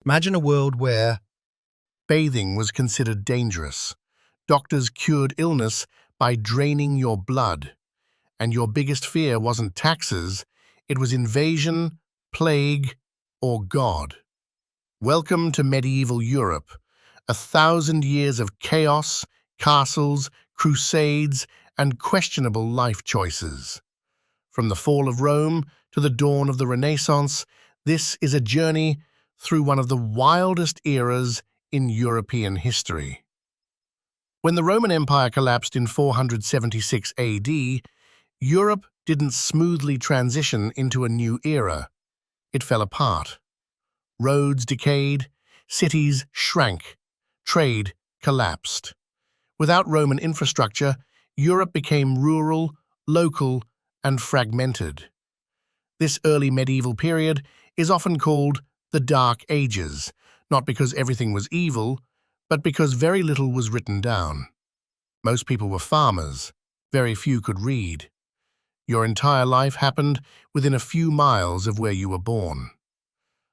Imagine a world where bathing was considered dangerous. Doctors cured illness by draining your blood, and your biggest fear wasn't taxes, it was invasion, plague, or God. Welcome to medieval Europe, 1,000 years of chaos, castles, crusades, and questionable life choices. From the fall of Rome to the dawn of the Renaissance, this is a journey through one of the wildest eras in European history. When the Roman Empire collapsed in 476 AD, Europe didn't smoothly transition into a new era. It fell apart. Roads decayed, cities shrank, trade collapsed. Without Roman infrastructure, Europe became rural, local, and fragmented. This early medieval period is often called the Dark Ages, not because everything was evil, but because very little was written down. Most people were farmers, very few could read. Your entire life happened within a few miles of where you were born.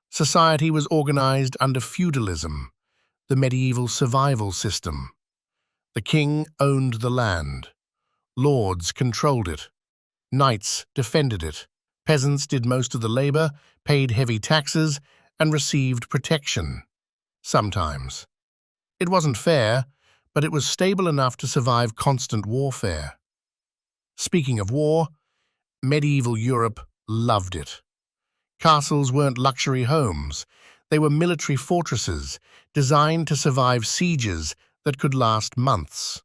Society was organized under feudalism, the medieval survival system. The king owned the land. Lords controlled it. Knights defended it. Peasants did most of the labor, paid heavy taxes, and received protection. Sometimes. It wasn't fair, but it was stable enough to survive constant warfare. Speaking of war, medieval Europe loved it. Castles weren't luxury homes. They were military fortresses designed to survive sieges that could last months.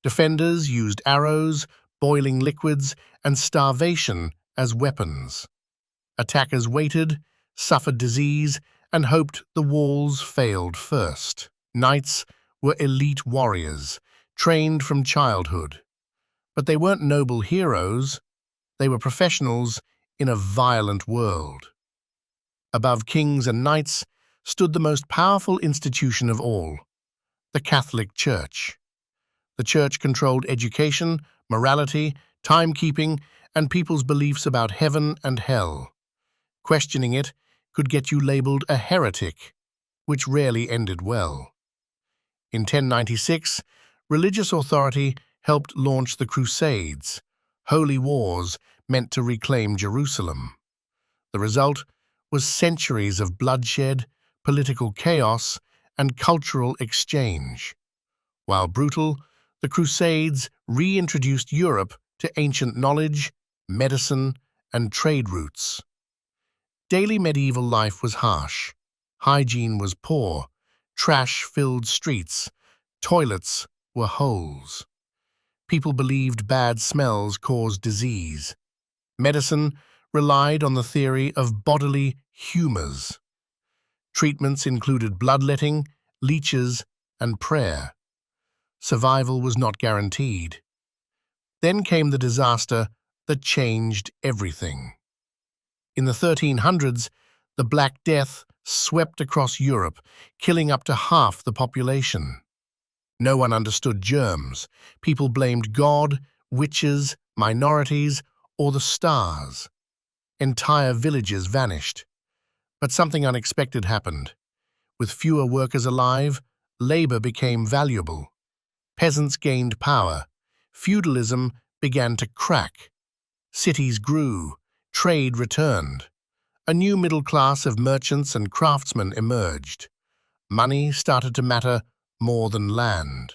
Defenders used arrows, boiling liquids, and starvation as weapons. Attackers waited, suffered disease, and hoped the walls failed first. Knights were elite warriors, trained from childhood. But they weren't noble heroes. They were professionals in a violent world. Above kings and knights stood the most powerful institution of all, the Catholic Church. The Church controlled education, morality, timekeeping, and people's beliefs about heaven and hell. Questioning it could get you labeled a heretic, which rarely ended well. In 1096, religious authority helped launch the Crusades, holy wars meant to reclaim Jerusalem. The result was centuries of bloodshed, political chaos, and cultural exchange. While brutal, the Crusades reintroduced Europe to ancient knowledge, medicine, and trade routes. Daily medieval life was harsh. Hygiene was poor. Trash filled streets. Toilets were holes. People believed bad smells caused disease. Medicine relied on the theory of bodily humors. Treatments included bloodletting, leeches, and prayer. Survival was not guaranteed. Then came the disaster that changed everything. In the 1300s, the Black Death swept across Europe, killing up to half the population. No one understood germs. People blamed God, witches, minorities, or the stars. Entire villages vanished. But something unexpected happened. With fewer workers alive, labor became valuable. Peasants gained power. Feudalism began to crack. Cities grew. Trade returned. A new middle class of merchants and craftsmen emerged. Money started to matter more than land.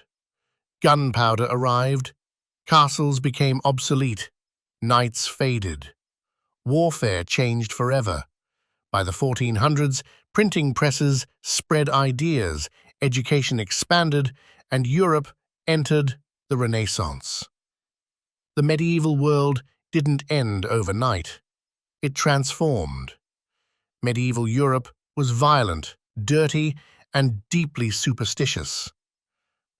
Gunpowder arrived. Castles became obsolete. Knights faded. Warfare changed forever. By the 1400s, printing presses spread ideas, education expanded, and Europe entered the Renaissance. The medieval world didn't end overnight. It transformed. Medieval Europe was violent, dirty, and deeply superstitious.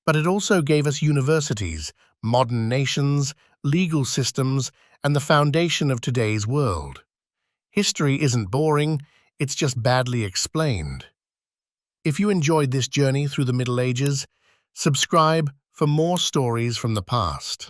But it also gave us universities, modern nations, legal systems, and the foundation of today's world. History isn't boring, it's just badly explained. If you enjoyed this journey through the Middle Ages, subscribe for more stories from the past.